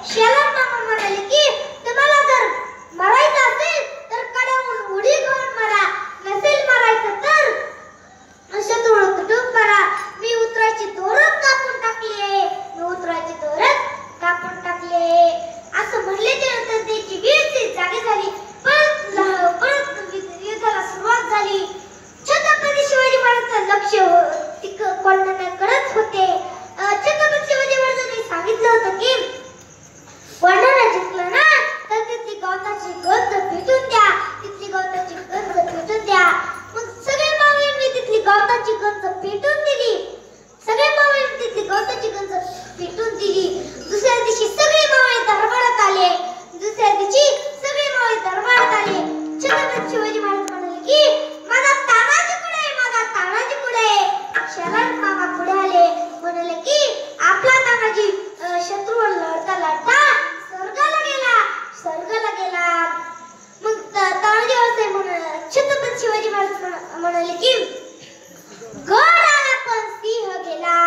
शेलार मामा म्हणाले की तुम्हाला जर मरायचं असेल तर कड्यावरून उडी घेऊन मरा, नसेल मरायचं तर शत्रूला तुटून मरा. मी उतरायची दोरच कापून टाकली आहे, मी उतरायची दोरच कापून टाकली आहे असं म्हणल्याच्या नंतर त्याची वीर जागी झाली. परत युद्धाला सुरुवात झाली. छत्रपती शिवाजी महाराजांचं लक्ष कोंढाण्याकडेच होते. छत्रपती शिवाजी महाराजांनी सांगितलं होतं की कोंढाणा जिंकलं ना तर तिथली गवताची गंज भेटून द्या, तिथली गवताची गंज भेटून द्या. मग सगळे मावळ्यांनी तिथली गवताची गंज भेटून दिली. सगळे मावळे तिथली गवताची गंज भेटून दिली. दुसऱ्या दिवशी सगळे मावळे दरबारात आले. दुसऱ्या दिवशी सगळे मावळे दरबारात आले. छत्रपती शिवाजी महाराज म्हणाले की माझा तानाजी कुठे आहे, माझा तानाजी कुठे आहे. शेलार मामा पुढे आले, म्हणाले की आपला तानाजी शत्रूवर लढता लढता स्वर्गाला गेला, स्वर्गाला गेला. मग तानाजी असे छत्रपती शिवाजी महाराज म्हणाले की गड आला पण सिंह गेला.